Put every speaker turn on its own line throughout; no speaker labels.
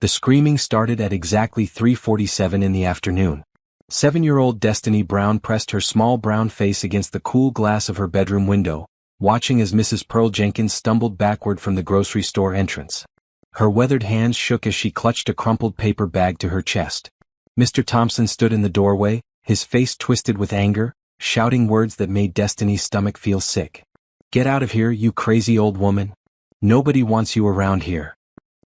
The screaming started at exactly 3:47 in the afternoon. 7-year-old Destiny Brown pressed her small brown face against the cool glass of her bedroom window, watching as Mrs. Pearl Jenkins stumbled backward from the grocery store entrance. Her weathered hands shook as she clutched a crumpled paper bag to her chest. Mr. Thompson stood in the doorway, his face twisted with anger, shouting words that made Destiny's stomach feel sick. "Get out of here, you crazy old woman. Nobody wants you around here."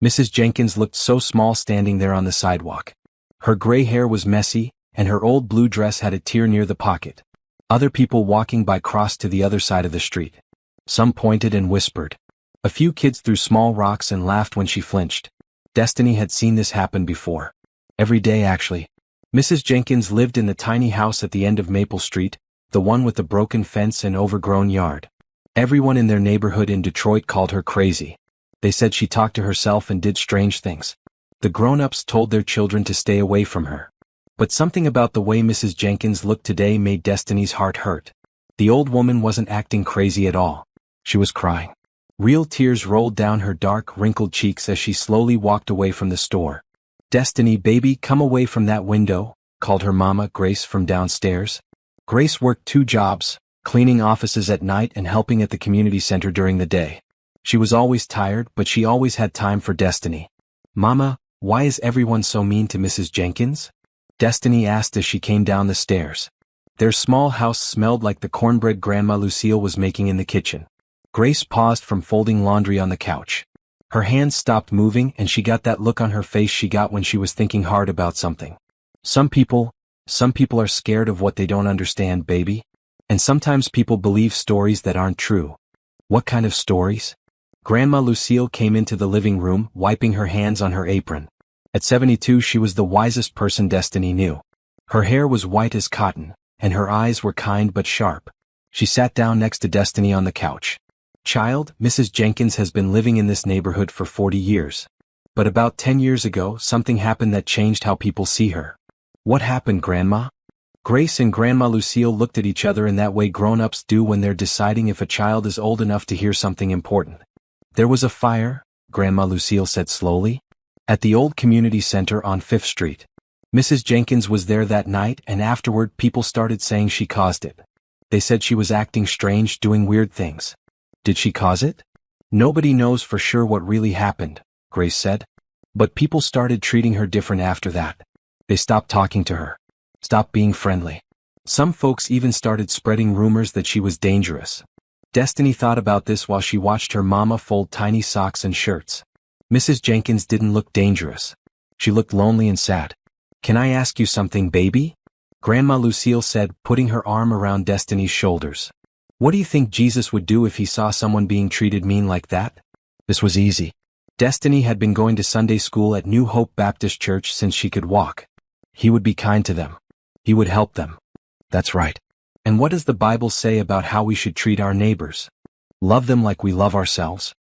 Mrs. Jenkins looked so small standing there on the sidewalk. Her gray hair was messy, and her old blue dress had a tear near the pocket. Other people walking by crossed to the other side of the street. Some pointed and whispered. A few kids threw small rocks and laughed when she flinched. Destiny had seen this happen before. Every day, actually. Mrs. Jenkins lived in the tiny house at the end of Maple Street, the one with the broken fence and overgrown yard. Everyone in their neighborhood in Detroit called her crazy. They said she talked to herself and did strange things. The grown-ups told their children to stay away from her. But something about the way Mrs. Jenkins looked today made Destiny's heart hurt. The old woman wasn't acting crazy at all. She was crying. Real tears rolled down her dark, wrinkled cheeks as she slowly walked away from the store. "Destiny, baby, come away from that window," called her mama, Grace, from downstairs. Grace worked 2 jobs, cleaning offices at night and helping at the community center during the day. She was always tired, but she always had time for Destiny. "Mama, why is everyone so mean to Mrs. Jenkins?" Destiny asked as she came down the stairs. Their small house smelled like the cornbread Grandma Lucille was making in the kitchen. Grace paused from folding laundry on the couch. Her hands stopped moving and she got that look on her face she got when she was thinking hard about something. Some people are scared of what they don't understand, baby. And sometimes people believe stories that aren't true. What kind of stories? Grandma Lucille came into the living room, wiping her hands on her apron. At 72 she was the wisest person Destiny knew. Her hair was white as cotton, and her eyes were kind but sharp. She sat down next to Destiny on the couch. "Child, Mrs. Jenkins has been living in this neighborhood for 40 years. But about 10 years ago, something happened that changed how people see her." "What happened, Grandma?" Grace and Grandma Lucille looked at each other in that way grown-ups do when they're deciding if a child is old enough to hear something important. "There was a fire," Grandma Lucille said slowly, "at the old community center on 5th Street. Mrs. Jenkins was there that night, and afterward people started saying she caused it. They said she was acting strange, doing weird things." "Did she cause it?" "Nobody knows for sure what really happened," Grace said. "But people started treating her different after that. They stopped talking to her. Stopped being friendly. Some folks even started spreading rumors that she was dangerous." Destiny thought about this while she watched her mama fold tiny socks and shirts. Mrs. Jenkins didn't look dangerous. She looked lonely and sad. "Can I ask you something, baby?" Grandma Lucille said, putting her arm around Destiny's shoulders. "What do you think Jesus would do if he saw someone being treated mean like that?" This was easy. Destiny had been going to Sunday school at New Hope Baptist Church since she could walk. He would be kind to them. He would help them. That's right. And what does the Bible say about how we should treat our neighbors? Love them like we love ourselves.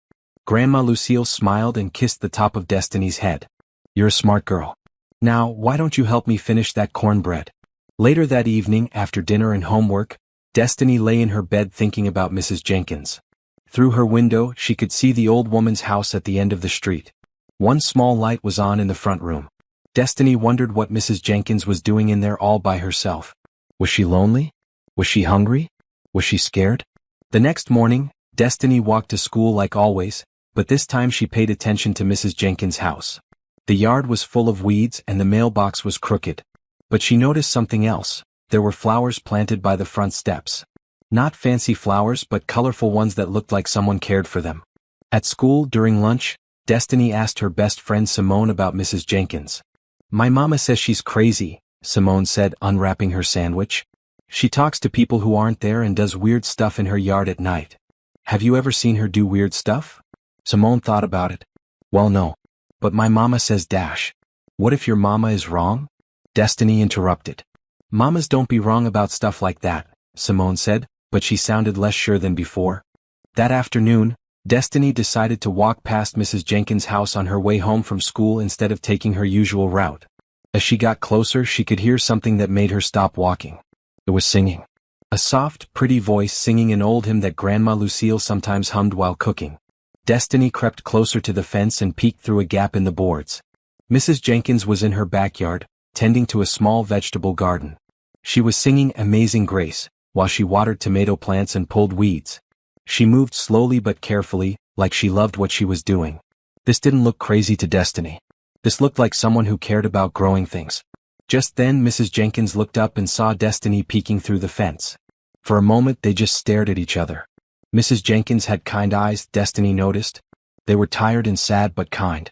Grandma Lucille smiled and kissed the top of Destiny's head. "You're a smart girl. Now, why don't you help me finish that cornbread?" Later that evening, after dinner and homework, Destiny lay in her bed thinking about Mrs. Jenkins. Through her window, she could see the old woman's house at the end of the street. One small light was on in the front room. Destiny wondered what Mrs. Jenkins was doing in there all by herself. Was she lonely? Was she hungry? Was she scared? The next morning, Destiny walked to school like always, but this time she paid attention to Mrs. Jenkins' house. The yard was full of weeds and the mailbox was crooked. But she noticed something else. There were flowers planted by the front steps. Not fancy flowers, but colorful ones that looked like someone cared for them. At school, during lunch, Destiny asked her best friend Simone about Mrs. Jenkins. "My mama says she's crazy," Simone said, unwrapping her sandwich. "She talks to people who aren't there and does weird stuff in her yard at night." "Have you ever seen her do weird stuff?" Simone thought about it. "Well, no. But my mama says dash." "What if your mama is wrong?" Destiny interrupted. "Mamas don't be wrong about stuff like that," Simone said, but she sounded less sure than before. That afternoon, Destiny decided to walk past Mrs. Jenkins' house on her way home from school instead of taking her usual route. As she got closer, she could hear something that made her stop walking. It was singing. A soft, pretty voice singing an old hymn that Grandma Lucille sometimes hummed while cooking. Destiny crept closer to the fence and peeked through a gap in the boards. Mrs. Jenkins was in her backyard, tending to a small vegetable garden. She was singing Amazing Grace, while she watered tomato plants and pulled weeds. She moved slowly but carefully, like she loved what she was doing. This didn't look crazy to Destiny. This looked like someone who cared about growing things. Just then Mrs. Jenkins looked up and saw Destiny peeking through the fence. For a moment they just stared at each other. Mrs. Jenkins had kind eyes, Destiny noticed. They were tired and sad but kind.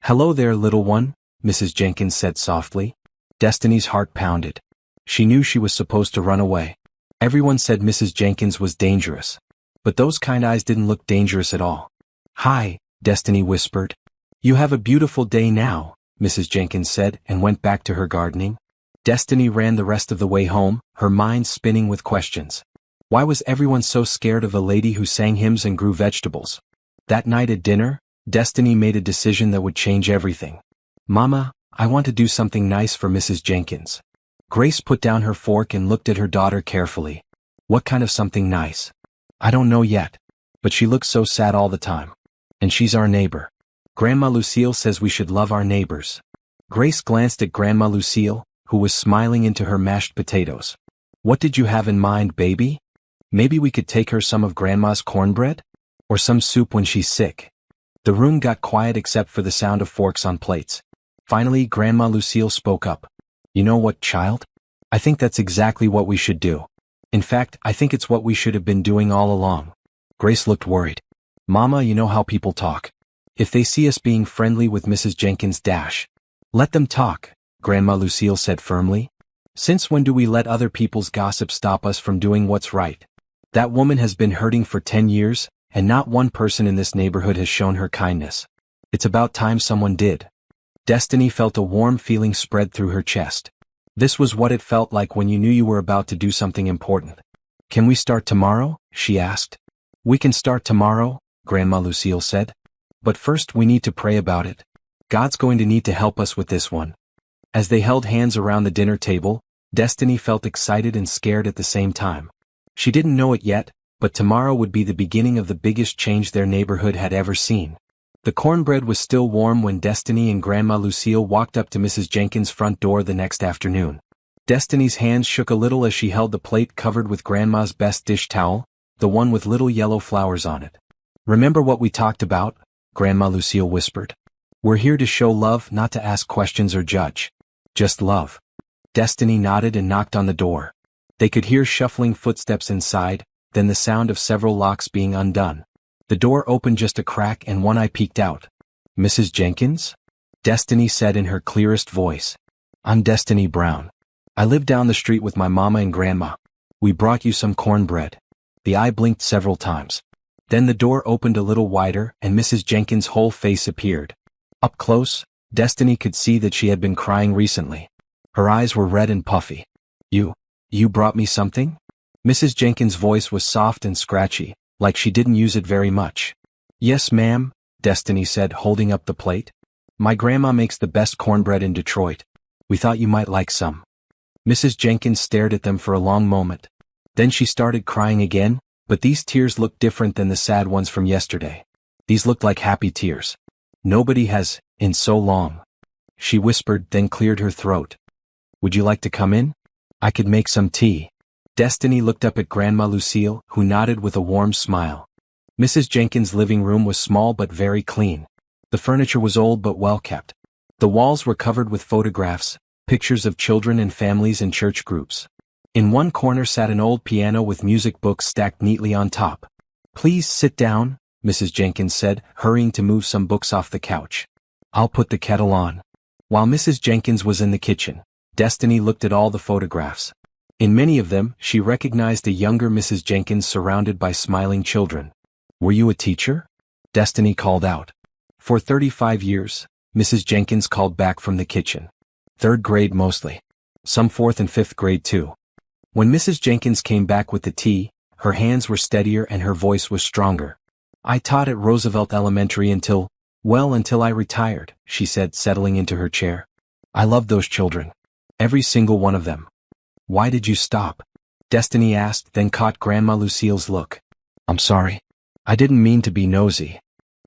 "Hello there, little one," Mrs. Jenkins said softly. Destiny's heart pounded. She knew she was supposed to run away. Everyone said Mrs. Jenkins was dangerous. But those kind eyes didn't look dangerous at all. "Hi," Destiny whispered. "You have a beautiful day now," Mrs. Jenkins said and went back to her gardening. Destiny ran the rest of the way home, her mind spinning with questions. Why was everyone so scared of a lady who sang hymns and grew vegetables? That night at dinner, Destiny made a decision that would change everything. "Mama, I want to do something nice for Mrs. Jenkins." Grace put down her fork and looked at her daughter carefully. "What kind of something nice?" "I don't know yet. But she looks so sad all the time. And she's our neighbor. Grandma Lucille says we should love our neighbors." Grace glanced at Grandma Lucille, who was smiling into her mashed potatoes. "What did you have in mind, baby? Maybe we could take her some of Grandma's cornbread? Or some soup when she's sick?" The room got quiet except for the sound of forks on plates. Finally, Grandma Lucille spoke up. "You know what, child? I think that's exactly what we should do. In fact, I think it's what we should have been doing all along." Grace looked worried. "Mama, you know how people talk. If they see us being friendly with Mrs. Jenkins dash. Let them talk," Grandma Lucille said firmly. "Since when do we let other people's gossip stop us from doing what's right? That woman has been hurting for 10 years, and not one person in this neighborhood has shown her kindness. It's about time someone did." Destiny felt a warm feeling spread through her chest. This was what it felt like when you knew you were about to do something important. "Can we start tomorrow?" she asked. "We can start tomorrow," Grandma Lucille said. "But first we need to pray about it. God's going to need to help us with this one." As they held hands around the dinner table, Destiny felt excited and scared at the same time. She didn't know it yet, but tomorrow would be the beginning of the biggest change their neighborhood had ever seen. The cornbread was still warm when Destiny and Grandma Lucille walked up to Mrs. Jenkins' front door the next afternoon. Destiny's hands shook a little as she held the plate covered with Grandma's best dish towel, the one with little yellow flowers on it. "Remember what we talked about?" Grandma Lucille whispered. "We're here to show love, not to ask questions or judge. Just love." Destiny nodded and knocked on the door. They could hear shuffling footsteps inside, then the sound of several locks being undone. The door opened just a crack and one eye peeked out. "Mrs. Jenkins?" Destiny said in her clearest voice. "I'm Destiny Brown. I live down the street with my mama and grandma. We brought you some cornbread." The eye blinked several times. Then the door opened a little wider and Mrs. Jenkins' whole face appeared. Up close, Destiny could see that she had been crying recently. Her eyes were red and puffy. You brought me something?" Mrs. Jenkins' voice was soft and scratchy, like she didn't use it very much. "Yes, ma'am," Destiny said, holding up the plate. "My grandma makes the best cornbread in Detroit. We thought you might like some." Mrs. Jenkins stared at them for a long moment. Then she started crying again, but these tears looked different than the sad ones from yesterday. These looked like happy tears. "Nobody has, in so long," she whispered, then cleared her throat. "Would you like to come in? I could make some tea." Destiny looked up at Grandma Lucille, who nodded with a warm smile. Mrs. Jenkins' living room was small but very clean. The furniture was old but well kept. The walls were covered with photographs, pictures of children and families and church groups. In one corner sat an old piano with music books stacked neatly on top. "Please sit down," Mrs. Jenkins said, hurrying to move some books off the couch. "I'll put the kettle on." While Mrs. Jenkins was in the kitchen, Destiny looked at all the photographs. In many of them, she recognized a younger Mrs. Jenkins surrounded by smiling children. "Were you a teacher?" Destiny called out. "For 35 years, Mrs. Jenkins called back from the kitchen. 3rd grade mostly. Some 4th and 5th grade too." When Mrs. Jenkins came back with the tea, her hands were steadier and her voice was stronger. "I taught at Roosevelt Elementary until I retired," she said, settling into her chair. "I loved those children. Every single one of them." "Why did you stop?" Destiny asked, then caught Grandma Lucille's look. "I'm sorry. I didn't mean to be nosy."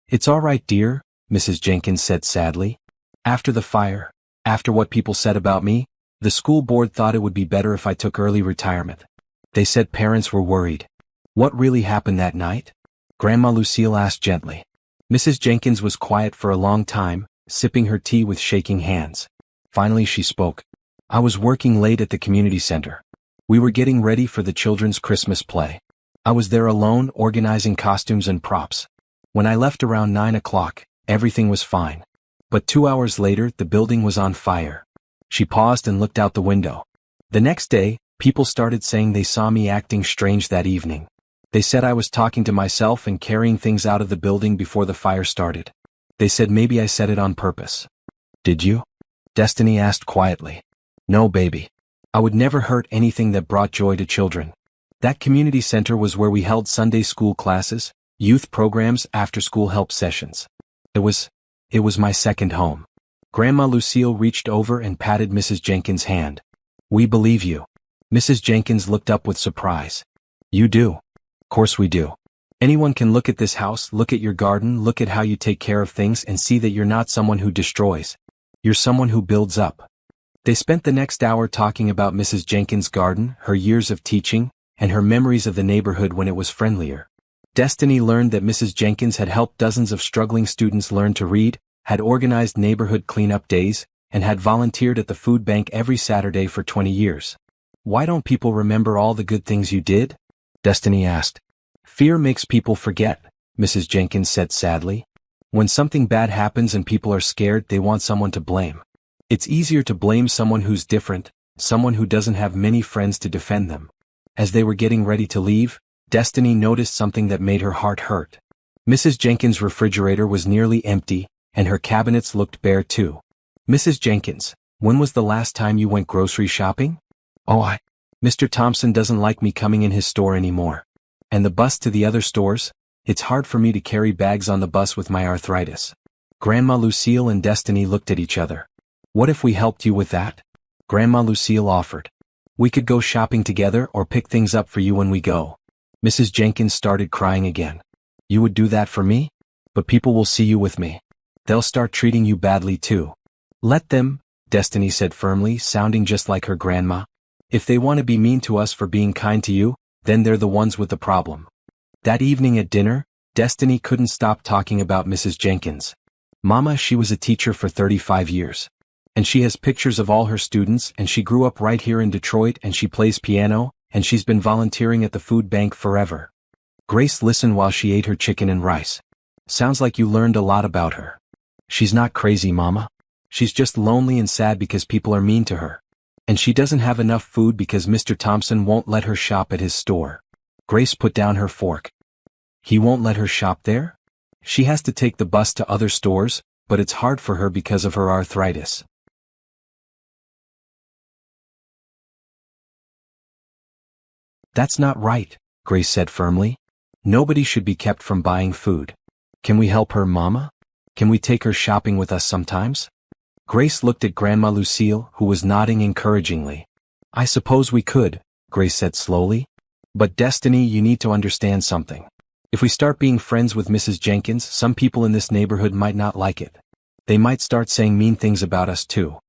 "It's all right, dear," Mrs. Jenkins said sadly. After the fire, after what people said about me, the school board thought it would be better if I took early retirement. They said parents were worried. What really happened that night? Grandma Lucille asked gently. Mrs. Jenkins was quiet for a long time, sipping her tea with shaking hands. Finally she spoke. I was working late at the community center. We were getting ready for the children's Christmas play. I was there alone, organizing costumes and props. When I left around 9 o'clock, everything was fine. But 2 hours later, the building was on fire. She paused and looked out the window. The next day, people started saying they saw me acting strange that evening. They said I was talking to myself and carrying things out of the building before the fire started. They said maybe I said it on purpose. Did you? Destiny asked quietly. No, baby. I would never hurt anything that brought joy to children. That community center was where we held Sunday school classes, youth programs, after-school help sessions. It was my second home. Grandma Lucille reached over and patted Mrs. Jenkins' hand. We believe you. Mrs. Jenkins looked up with surprise. You do? Course we do. Anyone can look at this house, look at your garden, look at how you take care of things and see that you're not someone who destroys. You're someone who builds up. They spent the next hour talking about Mrs. Jenkins' garden, her years of teaching, and her memories of the neighborhood when it was friendlier. Destiny learned that Mrs. Jenkins had helped dozens of struggling students learn to read, had organized neighborhood cleanup days, and had volunteered at the food bank every Saturday for 20 years. Why don't people remember all the good things you did? Destiny asked. Fear makes people forget, Mrs. Jenkins said sadly. When something bad happens and people are scared, they want someone to blame. It's easier to blame someone who's different, someone who doesn't have many friends to defend them. As they were getting ready to leave, Destiny noticed something that made her heart hurt. Mrs. Jenkins' refrigerator was nearly empty, and her cabinets looked bare too. Mrs. Jenkins, when was the last time you went grocery shopping? Oh, Mr. Thompson doesn't like me coming in his store anymore. And the bus to the other stores? It's hard for me to carry bags on the bus with my arthritis. Grandma Lucille and Destiny looked at each other. What if we helped you with that? Grandma Lucille offered. We could go shopping together or pick things up for you when we go. Mrs. Jenkins started crying again. You would do that for me? But people will see you with me. They'll start treating you badly too. Let them, Destiny said firmly, sounding just like her grandma. If they want to be mean to us for being kind to you, then they're the ones with the problem. That evening at dinner, Destiny couldn't stop talking about Mrs. Jenkins. Mama, she was a teacher for 35 years. And she has pictures of all her students, and she grew up right here in Detroit, and she plays piano, and she's been volunteering at the food bank forever. Grace listened while she ate her chicken and rice. Sounds like you learned a lot about her. She's not crazy, Mama. She's just lonely and sad because people are mean to her. And she doesn't have enough food because Mr. Thompson won't let her shop at his store. Grace put down her fork. He won't let her shop there? She has to take the bus to other stores, but it's hard for her because of her arthritis. That's not right, Grace said firmly. Nobody should be kept from buying food. Can we help her, Mama? Can we take her shopping with us sometimes? Grace looked at Grandma Lucille, who was nodding encouragingly. I suppose we could, Grace said slowly. But Destiny, you need to understand something. If we start being friends with Mrs. Jenkins, some people in this neighborhood might not like it. They might start saying mean things about us too.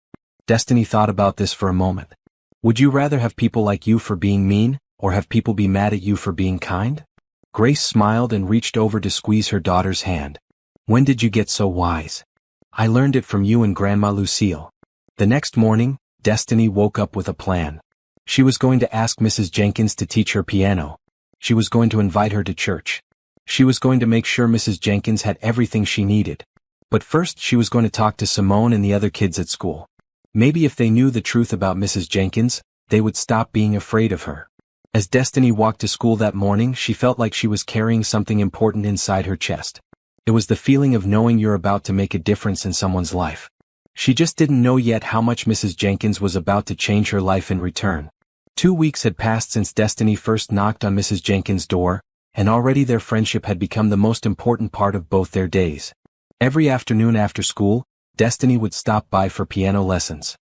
Destiny thought about this for a moment. Would you rather have people like you for being mean, or have people be mad at you for being kind? Grace smiled and reached over to squeeze her daughter's hand. When did you get so wise? I learned it from you and Grandma Lucille. The next morning, Destiny woke up with a plan. She was going to ask Mrs. Jenkins to teach her piano. She was going to invite her to church. She was going to make sure Mrs. Jenkins had everything she needed. But first she was going to talk to Simone and the other kids at school. Maybe if they knew the truth about Mrs. Jenkins, they would stop being afraid of her. As Destiny walked to school that morning, she felt like she was carrying something important inside her chest. It was the feeling of knowing you're about to make a difference in someone's life. She just didn't know yet how much Mrs. Jenkins was about to change her life in return. 2 weeks had passed since Destiny first knocked on Mrs. Jenkins' door, and already their friendship had become the most important part of both their days. Every afternoon after school, Destiny would stop by for piano lessons.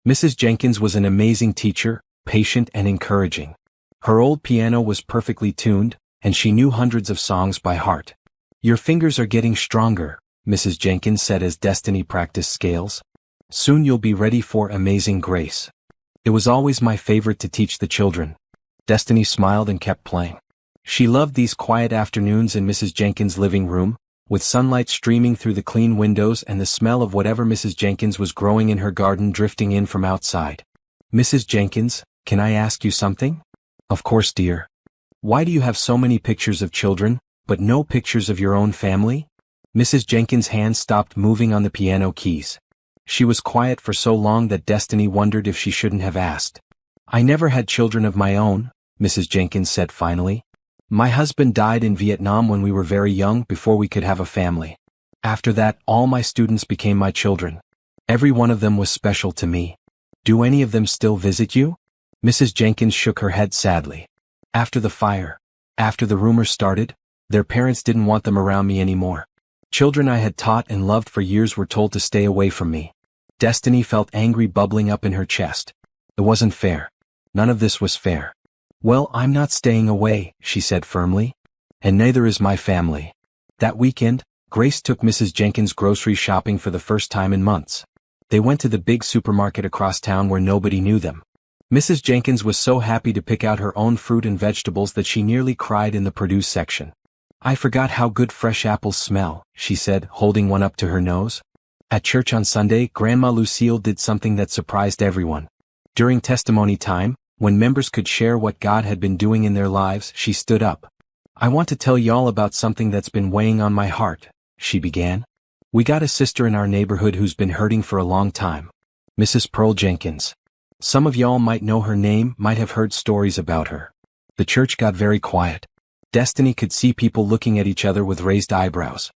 Mrs. Jenkins was an amazing teacher, patient and encouraging. Her old piano was perfectly tuned, and she knew hundreds of songs by heart. Your fingers are getting stronger, Mrs. Jenkins said as Destiny practiced scales. Soon you'll be ready for Amazing Grace. It was always my favorite to teach the children. Destiny smiled and kept playing. She loved these quiet afternoons in Mrs. Jenkins' living room, with sunlight streaming through the clean windows and the smell of whatever Mrs. Jenkins was growing in her garden drifting in from outside. Mrs. Jenkins, can I ask you something? Of course, dear. Why do you have so many pictures of children, but no pictures of your own family? Mrs. Jenkins' hands stopped moving on the piano keys. She was quiet for so long that Destiny wondered if she shouldn't have asked. I never had children of my own, Mrs. Jenkins said finally. My husband died in Vietnam when we were very young before we could have a family. After that, all my students became my children. Every one of them was special to me. Do any of them still visit you? Mrs. Jenkins shook her head sadly. After the fire, after the rumors started, their parents didn't want them around me anymore. Children I had taught and loved for years were told to stay away from me. Destiny felt angry bubbling up in her chest. It wasn't fair. None of this was fair. Well, I'm not staying away, she said firmly. And neither is my family. That weekend, Grace took Mrs. Jenkins grocery shopping for the first time in months. They went to the big supermarket across town where nobody knew them. Mrs. Jenkins was so happy to pick out her own fruit and vegetables that she nearly cried in the produce section. I forgot how good fresh apples smell, she said, holding one up to her nose. At church on Sunday, Grandma Lucille did something that surprised everyone. During testimony time, when members could share what God had been doing in their lives, she stood up. I want to tell y'all about something that's been weighing on my heart, she began. We got a sister in our neighborhood who's been hurting for a long time. Mrs. Pearl Jenkins. Some of y'all might know her name, might have heard stories about her. The church got very quiet. Destiny could see people looking at each other with raised eyebrows.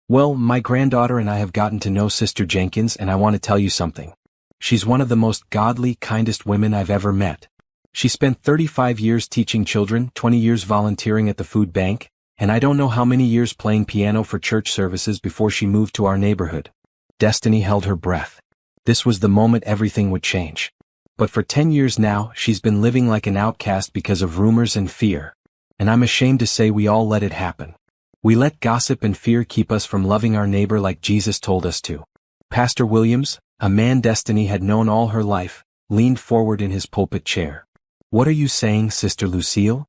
Well, my granddaughter and I have gotten to know Sister Jenkins, and I want to tell you something. She's one of the most godly, kindest women I've ever met. She spent 35 years teaching children, 20 years volunteering at the food bank, and I don't know how many years playing piano for church services before she moved to our neighborhood. Destiny held her breath. This was the moment everything would change. But for 10 years now, she's been living like an outcast because of rumors and fear. And I'm ashamed to say we all let it happen. We let gossip and fear keep us from loving our neighbor like Jesus told us to. Pastor Williams, a man Destiny had known all her life, leaned forward in his pulpit chair. What are you saying, Sister Lucille?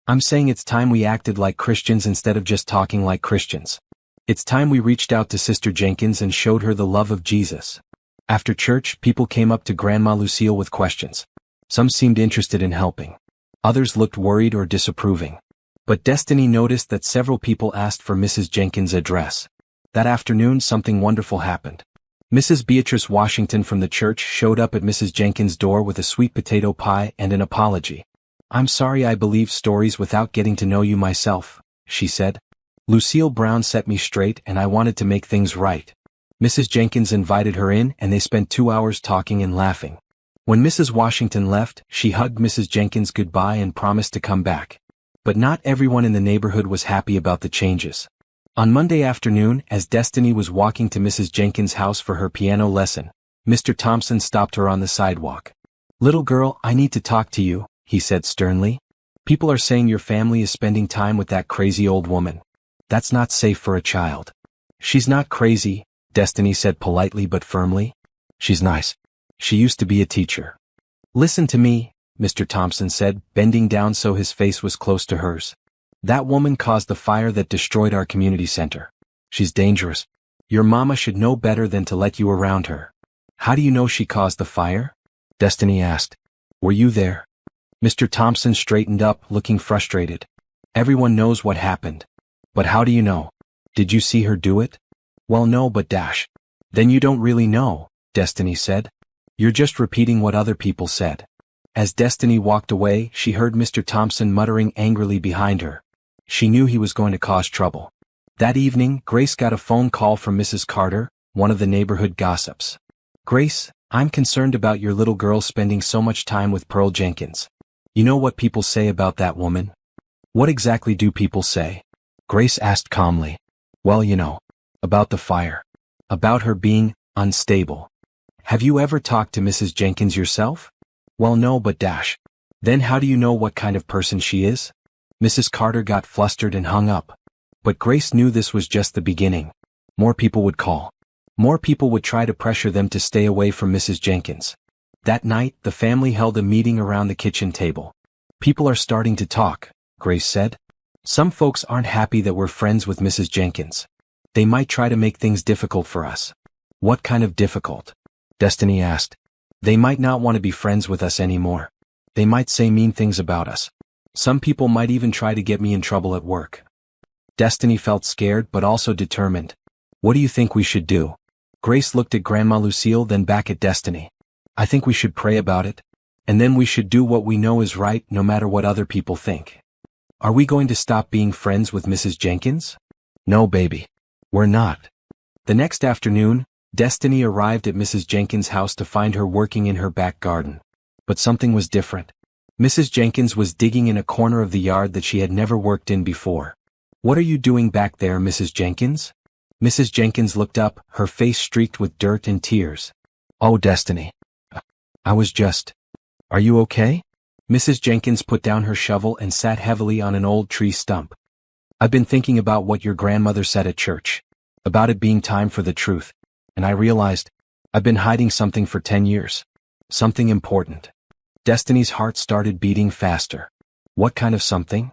I'm saying it's time we acted like Christians instead of just talking like Christians. It's time we reached out to Sister Jenkins and showed her the love of Jesus. After church, people came up to Grandma Lucille with questions. Some seemed interested in helping. Others looked worried or disapproving. But Destiny noticed that several people asked for Mrs. Jenkins' address. That afternoon, something wonderful happened. Mrs. Beatrice Washington from the church showed up at Mrs. Jenkins' door with a sweet potato pie and an apology. I'm sorry I believe stories without getting to know you myself, she said. Lucille Brown set me straight and I wanted to make things right. Mrs. Jenkins invited her in and they spent 2 hours talking and laughing. When Mrs. Washington left, she hugged Mrs. Jenkins goodbye and promised to come back. But not everyone in the neighborhood was happy about the changes. On Monday afternoon, as Destiny was walking to Mrs. Jenkins' house for her piano lesson, Mr. Thompson stopped her on the sidewalk. Little girl, I need to talk to you, he said sternly. People are saying your family is spending time with that crazy old woman. That's not safe for a child. She's not crazy, Destiny said politely but firmly. She's nice. She used to be a teacher. Listen to me, Mr. Thompson said, bending down so his face was close to hers. That woman caused the fire that destroyed our community center. She's dangerous. Your mama should know better than to let you around her. How do you know she caused the fire? Destiny asked. Were you there? Mr. Thompson straightened up, looking frustrated. Everyone knows what happened. But how do you know? Did you see her do it? Well, no, but dash. Then you don't really know, Destiny said. You're just repeating what other people said. As Destiny walked away, she heard Mr. Thompson muttering angrily behind her. She knew he was going to cause trouble. That evening, Grace got a phone call from Mrs. Carter, one of the neighborhood gossips. Grace, I'm concerned about your little girl spending so much time with Pearl Jenkins. You know what people say about that woman? What exactly do people say? Grace asked calmly. Well, you know. About the fire. About her being unstable. Have you ever talked to Mrs. Jenkins yourself? Well, no, but dash. Then how do you know what kind of person she is? Mrs. Carter got flustered and hung up. But Grace knew this was just the beginning. More people would call. More people would try to pressure them to stay away from Mrs. Jenkins. That night, the family held a meeting around the kitchen table. People are starting to talk, Grace said. Some folks aren't happy that we're friends with Mrs. Jenkins. They might try to make things difficult for us. What kind of difficult? Destiny asked. They might not want to be friends with us anymore. They might say mean things about us. Some people might even try to get me in trouble at work. Destiny felt scared but also determined. What do you think we should do? Grace looked at Grandma Lucille, then back at Destiny. I think we should pray about it. And then we should do what we know is right no matter what other people think. Are we going to stop being friends with Mrs. Jenkins? No, baby. We're not. The next afternoon, Destiny arrived at Mrs. Jenkins' house to find her working in her back garden. But something was different. Mrs. Jenkins was digging in a corner of the yard that she had never worked in before. What are you doing back there, Mrs. Jenkins? Mrs. Jenkins looked up, her face streaked with dirt and tears. Oh, Destiny. I was just... Are you okay? Mrs. Jenkins put down her shovel and sat heavily on an old tree stump. I've been thinking about what your grandmother said at church. About it being time for the truth. And I realized, I've been hiding something for 10 years. Something important. Destiny's heart started beating faster. What kind of something?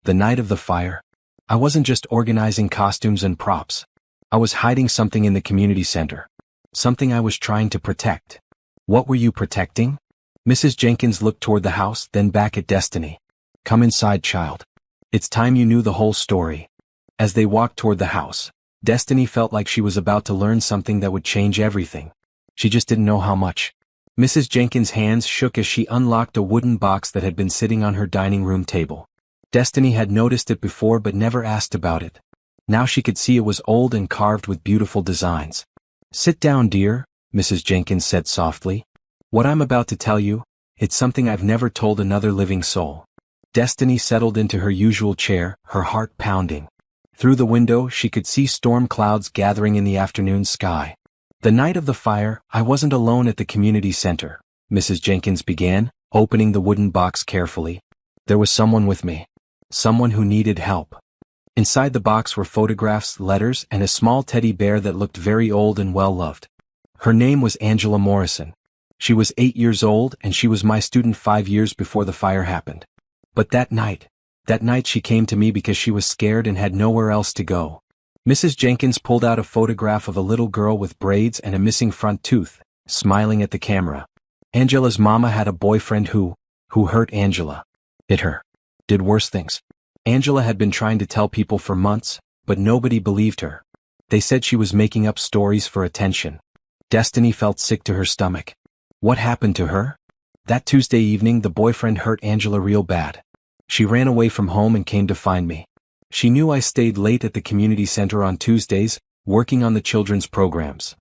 The night of the fire. I wasn't just organizing costumes and props. I was hiding something in the community center. Something I was trying to protect. What were you protecting? Mrs. Jenkins looked toward the house, then back at Destiny. Come inside, child. It's time you knew the whole story. As they walked toward the house, Destiny felt like she was about to learn something that would change everything. She just didn't know how much. Mrs. Jenkins' hands shook as she unlocked a wooden box that had been sitting on her dining room table. Destiny had noticed it before but never asked about it. Now she could see it was old and carved with beautiful designs. Sit down, dear, Mrs. Jenkins said softly. What I'm about to tell you, it's something I've never told another living soul. Destiny settled into her usual chair, her heart pounding. Through the window she could see storm clouds gathering in the afternoon sky. The night of the fire, I wasn't alone at the community center, Mrs. Jenkins began, opening the wooden box carefully. There was someone with me. Someone who needed help. Inside the box were photographs, letters, and a small teddy bear that looked very old and well-loved. Her name was Angela Morrison. She was 8 years old and she was my student 5 years before the fire happened. But that night she came to me because she was scared and had nowhere else to go. Mrs. Jenkins pulled out a photograph of a little girl with braids and a missing front tooth, smiling at the camera. Angela's mama had a boyfriend who hurt Angela. Hit her. Did worse things. Angela had been trying to tell people for months, but nobody believed her. They said she was making up stories for attention. Destiny felt sick to her stomach. What happened to her? That Tuesday evening the boyfriend hurt Angela real bad. She ran away from home and came to find me. She knew I stayed late at the community center on Tuesdays, working on the children's programs.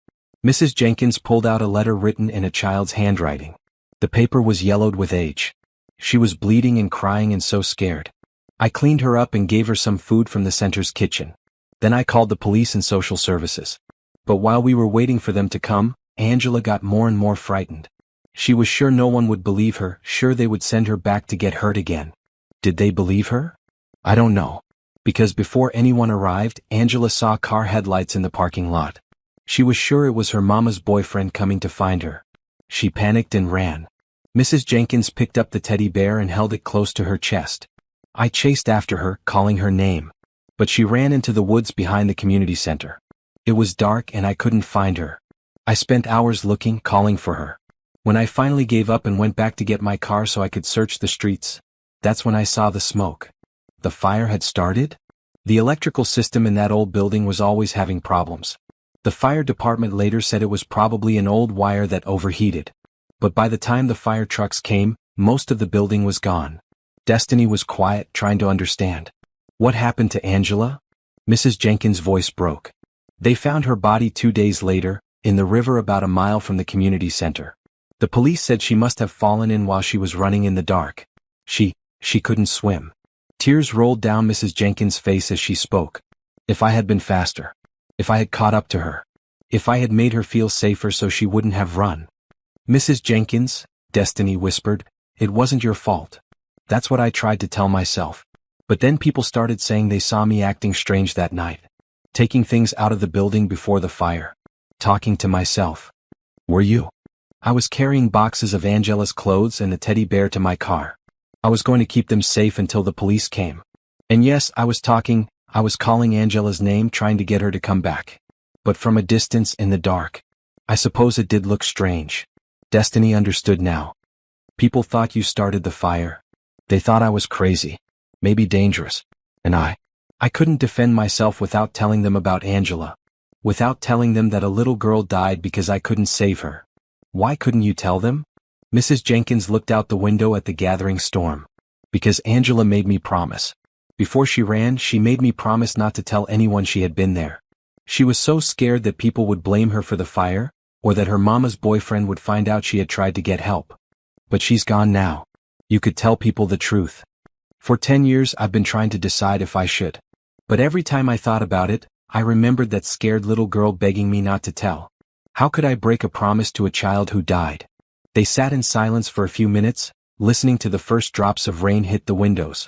Mrs. Jenkins pulled out a letter written in a child's handwriting. The paper was yellowed with age. She was bleeding and crying and so scared. I cleaned her up and gave her some food from the center's kitchen. Then I called the police and social services. But while we were waiting for them to come, Angela got more and more frightened. She was sure no one would believe her, sure they would send her back to get hurt again. Did they believe her? I don't know. Because before anyone arrived, Angela saw car headlights in the parking lot. She was sure it was her mama's boyfriend coming to find her. She panicked and ran. Mrs. Jenkins picked up the teddy bear and held it close to her chest. I chased after her, calling her name. But she ran into the woods behind the community center. It was dark and I couldn't find her. I spent hours looking, calling for her. When I finally gave up and went back to get my car so I could search the streets, that's when I saw the smoke. The fire had started? The electrical system in that old building was always having problems. The fire department later said it was probably an old wire that overheated. But by the time the fire trucks came, most of the building was gone. Destiny was quiet, trying to understand. What happened to Angela? Mrs. Jenkins' voice broke. They found her body 2 days later, in the river about a mile from the community center. The police said she must have fallen in while she was running in the dark. She couldn't swim. Tears rolled down Mrs. Jenkins' face as she spoke. If I had been faster. If I had caught up to her. If I had made her feel safer so she wouldn't have run. Mrs. Jenkins, Destiny whispered, it wasn't your fault. That's what I tried to tell myself. But then people started saying they saw me acting strange that night. taking things out of the building before the fire. Talking to myself. Were you? I was carrying boxes of Angela's clothes and a teddy bear to my car. I was going to keep them safe until the police came. And yes, I was calling Angela's name, trying to get her to come back. But from a distance, in the dark. I suppose it did look strange. Destiny understood now. People thought you started the fire. They thought I was crazy. Maybe dangerous. And I couldn't defend myself without telling them about Angela. Without telling them that a little girl died because I couldn't save her. Why couldn't you tell them? Mrs. Jenkins looked out the window at the gathering storm. Because Angela made me promise. Before she ran, she made me promise not to tell anyone she had been there. She was so scared that people would blame her for the fire, or that her mama's boyfriend would find out she had tried to get help. But she's gone now. You could tell people the truth. For 10 years I've been trying to decide if I should. But every time I thought about it, I remembered that scared little girl begging me not to tell. How could I break a promise to a child who died? They sat in silence for a few minutes, listening to the first drops of rain hit the windows.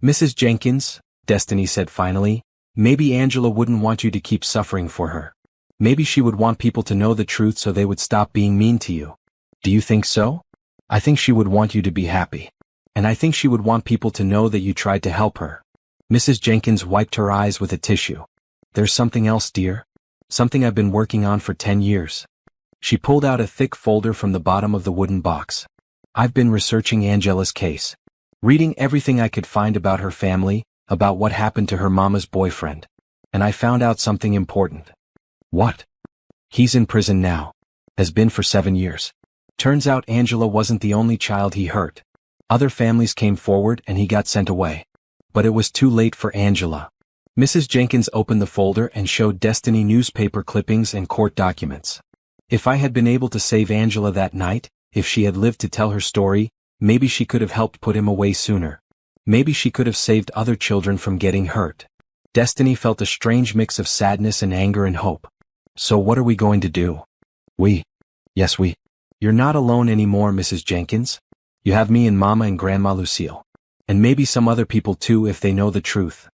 Mrs. Jenkins, Destiny said finally, maybe Angela wouldn't want you to keep suffering for her. Maybe she would want people to know the truth so they would stop being mean to you. Do you think so? I think she would want you to be happy. And I think she would want people to know that you tried to help her. Mrs. Jenkins wiped her eyes with a tissue. There's something else, dear. Something I've been working on for 10 years. She pulled out a thick folder from the bottom of the wooden box. I've been researching Angela's case. Reading everything I could find about her family, about what happened to her mama's boyfriend. And I found out something important. What? He's in prison now. Has been for 7 years. Turns out Angela wasn't the only child he hurt. Other families came forward and he got sent away. But it was too late for Angela. Mrs. Jenkins opened the folder and showed Destiny newspaper clippings and court documents. If I had been able to save Angela that night, if she had lived to tell her story, maybe she could have helped put him away sooner. Maybe she could have saved other children from getting hurt. Destiny felt a strange mix of sadness and anger and hope. So what are we going to do? Yes, we. You're not alone anymore, Mrs. Jenkins. You have me and Mama and Grandma Lucille. And maybe some other people too if they know the truth.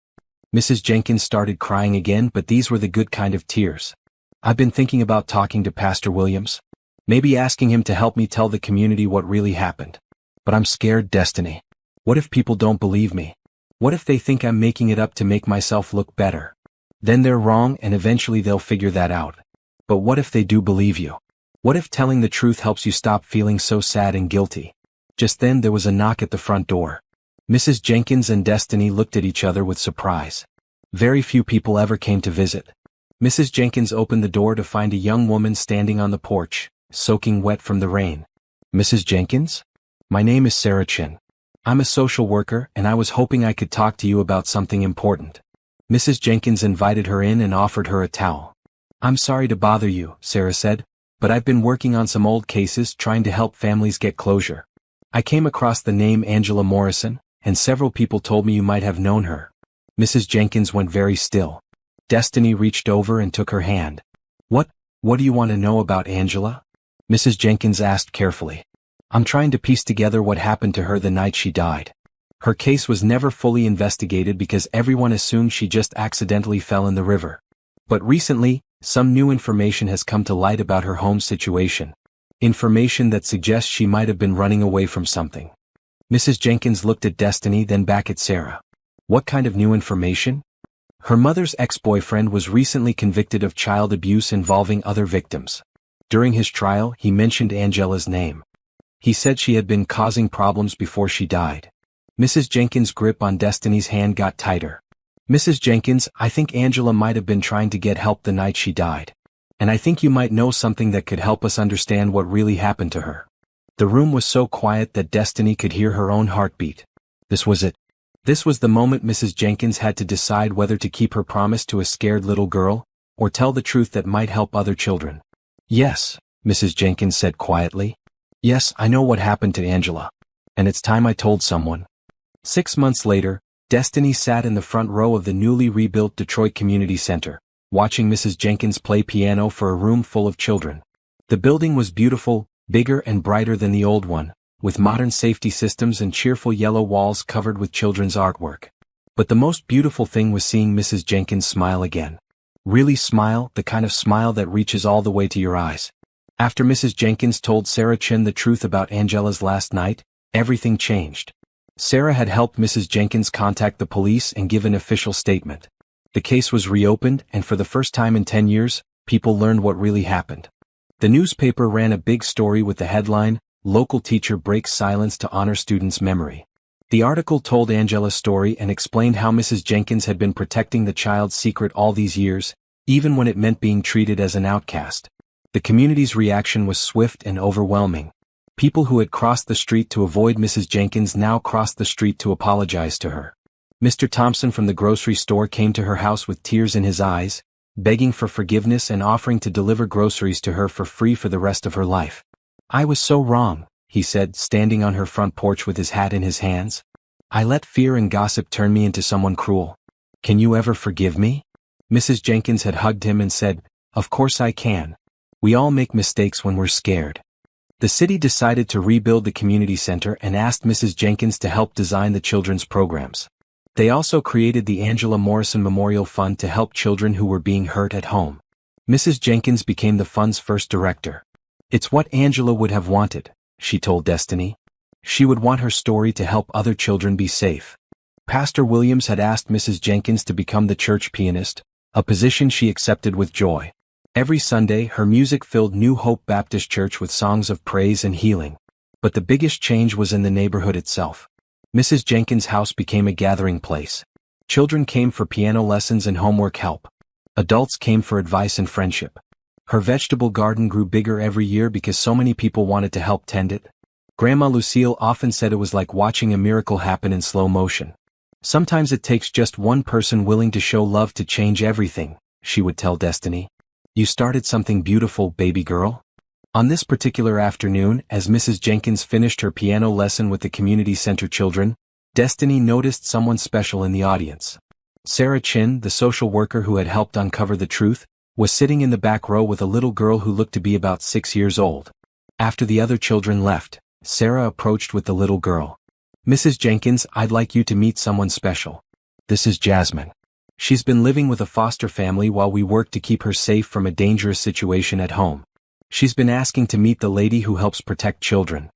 Mrs. Jenkins started crying again, but these were the good kind of tears. I've been thinking about talking to Pastor Williams. Maybe asking him to help me tell the community what really happened. But I'm scared, Destiny. What if people don't believe me? What if they think I'm making it up to make myself look better? Then they're wrong and eventually they'll figure that out. But what if they do believe you? What if telling the truth helps you stop feeling so sad and guilty? Just then there was a knock at the front door. Mrs. Jenkins and Destiny looked at each other with surprise. Very few people ever came to visit. Mrs. Jenkins opened the door to find a young woman standing on the porch, soaking wet from the rain. Mrs. Jenkins? My name is Sarah Chin. I'm a social worker and I was hoping I could talk to you about something important. Mrs. Jenkins invited her in and offered her a towel. I'm sorry to bother you, Sarah said, but I've been working on some old cases trying to help families get closure. I came across the name Angela Morrison, and several people told me you might have known her. Mrs. Jenkins went very still. Destiny reached over and took her hand. What do you want to know about Angela? Mrs. Jenkins asked carefully. I'm trying to piece together what happened to her the night she died. Her case was never fully investigated because everyone assumed she just accidentally fell in the river. But recently, some new information has come to light about her home situation. Information that suggests she might have been running away from something. Mrs. Jenkins looked at Destiny, then back at Sarah. What kind of new information? Her mother's ex-boyfriend was recently convicted of child abuse involving other victims. During his trial, he mentioned Angela's name. He said she had been causing problems before she died. Mrs. Jenkins' grip on Destiny's hand got tighter. Mrs. Jenkins, I think Angela might have been trying to get help the night she died. And I think you might know something that could help us understand what really happened to her. The room was so quiet that Destiny could hear her own heartbeat. This was it. This was the moment Mrs. Jenkins had to decide whether to keep her promise to a scared little girl, or tell the truth that might help other children. Yes, Mrs. Jenkins said quietly. Yes, I know what happened to Angela. And it's time I told someone. 6 months later, Destiny sat in the front row of the newly rebuilt Detroit Community Center, watching Mrs. Jenkins play piano for a room full of children. The building was beautiful, bigger and brighter than the old one, with modern safety systems and cheerful yellow walls covered with children's artwork. But the most beautiful thing was seeing Mrs. Jenkins smile again. Really smile, the kind of smile that reaches all the way to your eyes. After Mrs. Jenkins told Sarah Chin the truth about Angela's last night, everything changed. Sarah had helped Mrs. Jenkins contact the police and give an official statement. The case was reopened, and for the first time in 10 years, people learned what really happened. The newspaper ran a big story with the headline, "Local Teacher Breaks Silence to Honor Student's Memory." The article told Angela's story and explained how Mrs. Jenkins had been protecting the child's secret all these years, even when it meant being treated as an outcast. The community's reaction was swift and overwhelming. People who had crossed the street to avoid Mrs. Jenkins now crossed the street to apologize to her. Mr. Thompson from the grocery store came to her house with tears in his eyes, begging for forgiveness and offering to deliver groceries to her for free for the rest of her life. "I was so wrong," he said, standing on her front porch with his hat in his hands. "I let fear and gossip turn me into someone cruel. Can you ever forgive me?" Mrs. Jenkins had hugged him and said, "Of course I can. We all make mistakes when we're scared." The city decided to rebuild the community center and asked Mrs. Jenkins to help design the children's programs. They also created the Angela Morrison Memorial Fund to help children who were being hurt at home. Mrs. Jenkins became the fund's first director. "It's what Angela would have wanted," she told Destiny. "She would want her story to help other children be safe." Pastor Williams had asked Mrs. Jenkins to become the church pianist, a position she accepted with joy. Every Sunday, her music filled New Hope Baptist Church with songs of praise and healing. But the biggest change was in the neighborhood itself. Mrs. Jenkins' house became a gathering place. Children came for piano lessons and homework help. Adults came for advice and friendship. Her vegetable garden grew bigger every year because so many people wanted to help tend it. Grandma Lucille often said it was like watching a miracle happen in slow motion. "Sometimes it takes just one person willing to show love to change everything," she would tell Destiny. "You started something beautiful, baby girl." On this particular afternoon, as Mrs. Jenkins finished her piano lesson with the community center children, Destiny noticed someone special in the audience. Sarah Chin, the social worker who had helped uncover the truth, was sitting in the back row with a little girl who looked to be about 6 years old. After the other children left, Sarah approached with the little girl. "Mrs. Jenkins, I'd like you to meet someone special. This is Jasmine. She's been living with a foster family while we work to keep her safe from a dangerous situation at home. She's been asking to meet the lady who helps protect children."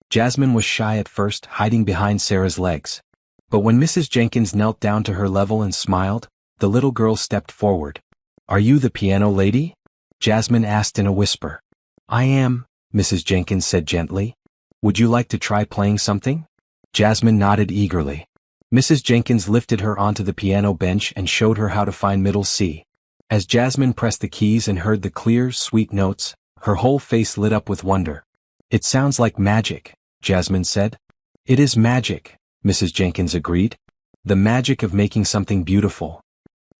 Jasmine was shy at first, hiding behind Sarah's legs. But when Mrs. Jenkins knelt down to her level and smiled, the little girl stepped forward. "Are you the piano lady?" Jasmine asked in a whisper. "I am," Mrs. Jenkins said gently. "Would you like to try playing something?" Jasmine nodded eagerly. Mrs. Jenkins lifted her onto the piano bench and showed her how to find middle C. As Jasmine pressed the keys and heard the clear, sweet notes, her whole face lit up with wonder. "It sounds like magic," Jasmine said. "It is magic," Mrs. Jenkins agreed. "The magic of making something beautiful."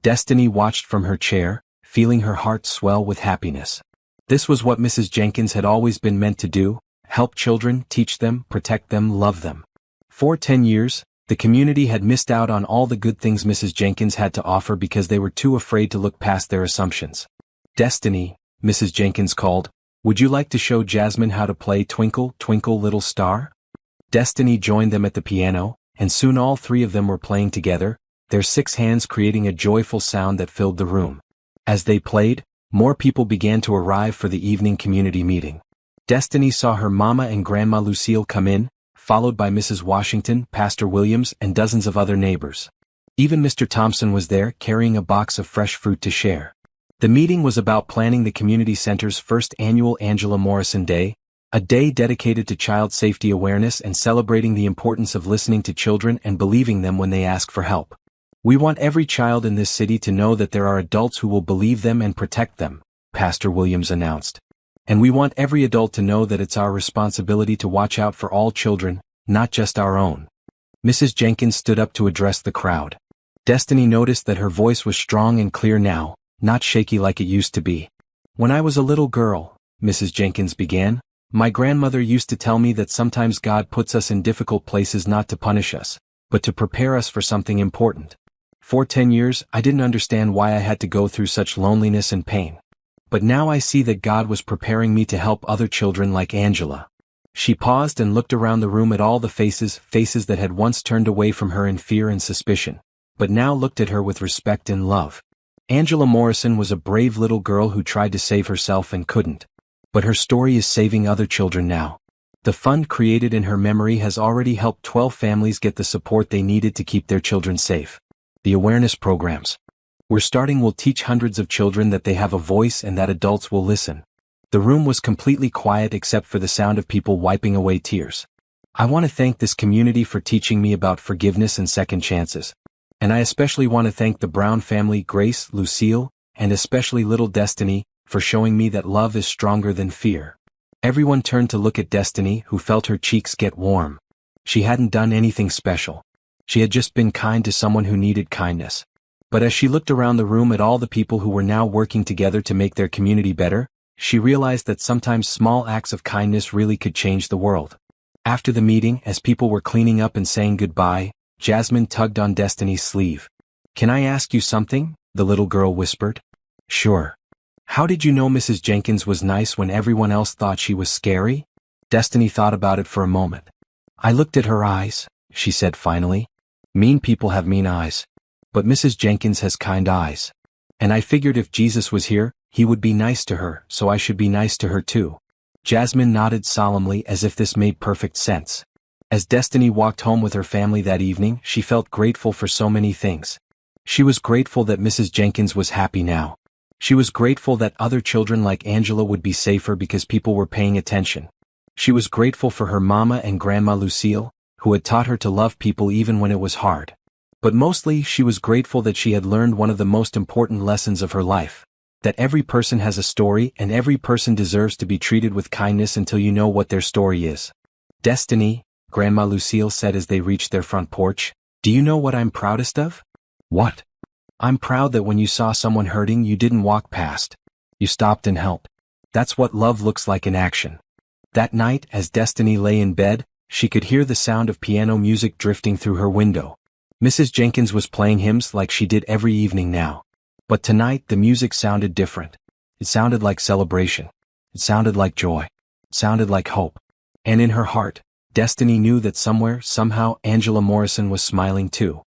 Destiny watched from her chair, feeling her heart swell with happiness. This was what Mrs. Jenkins had always been meant to do: help children, teach them, protect them, love them. For 10 years, the community had missed out on all the good things Mrs. Jenkins had to offer because they were too afraid to look past their assumptions. "Destiny," Mrs. Jenkins called, "would you like to show Jasmine how to play Twinkle, Twinkle, Little Star?" Destiny joined them at the piano, and soon all three of them were playing together, their 6 hands creating a joyful sound that filled the room. As they played, more people began to arrive for the evening community meeting. Destiny saw her mama and Grandma Lucille come in, followed by Mrs. Washington, Pastor Williams, and dozens of other neighbors. Even Mr. Thompson was there, carrying a box of fresh fruit to share. The meeting was about planning the community center's first annual Angela Morrison Day, a day dedicated to child safety awareness and celebrating the importance of listening to children and believing them when they ask for help. "We want every child in this city to know that there are adults who will believe them and protect them," Pastor Williams announced. "And we want every adult to know that it's our responsibility to watch out for all children, not just our own." Mrs. Jenkins stood up to address the crowd. Destiny noticed that her voice was strong and clear now, not shaky like it used to be. "When I was a little girl," Mrs. Jenkins began, "my grandmother used to tell me that sometimes God puts us in difficult places not to punish us, but to prepare us for something important. For 10 years, I didn't understand why I had to go through such loneliness and pain. But now I see that God was preparing me to help other children like Angela." She paused and looked around the room at all the faces that had once turned away from her in fear and suspicion, but now looked at her with respect and love. Angela Morrison was a brave little girl who tried to save herself and couldn't. But her story is saving other children now. The fund created in her memory has already helped 12 families get the support they needed to keep their children safe. The awareness programs we're starting will teach hundreds of children that they have a voice and that adults will listen. The room was completely quiet except for the sound of people wiping away tears. I want to thank this community for teaching me about forgiveness and second chances. And I especially want to thank the Brown family, Grace, Lucille, and especially little Destiny, for showing me that love is stronger than fear. Everyone turned to look at Destiny, who felt her cheeks get warm. She hadn't done anything special. She had just been kind to someone who needed kindness. But as she looked around the room at all the people who were now working together to make their community better, she realized that sometimes small acts of kindness really could change the world. After the meeting, as people were cleaning up and saying goodbye, Jasmine tugged on Destiny's sleeve. "Can I ask you something?" the little girl whispered. "Sure. How did you know Mrs. Jenkins was nice when everyone else thought she was scary?" Destiny thought about it for a moment. "I looked at her eyes," she said finally. "Mean people have mean eyes. But Mrs. Jenkins has kind eyes. And I figured if Jesus was here, he would be nice to her, so I should be nice to her too." Jasmine nodded solemnly as if this made perfect sense. As Destiny walked home with her family that evening, she felt grateful for so many things. She was grateful that Mrs. Jenkins was happy now. She was grateful that other children like Angela would be safer because people were paying attention. She was grateful for her mama and grandma Lucille, who had taught her to love people even when it was hard. But mostly she was grateful that she had learned one of the most important lessons of her life. That every person has a story and every person deserves to be treated with kindness until you know what their story is. "Destiny," Grandma Lucille said as they reached their front porch, "do you know what I'm proudest of?" "What?" "I'm proud that when you saw someone hurting you didn't walk past. You stopped and helped. That's what love looks like in action." That night, as Destiny lay in bed, she could hear the sound of piano music drifting through her window. Mrs. Jenkins was playing hymns like she did every evening now. But tonight the music sounded different. It sounded like celebration. It sounded like joy. It sounded like hope. And in her heart, Destiny knew that somewhere, somehow, Angela Morrison was smiling too.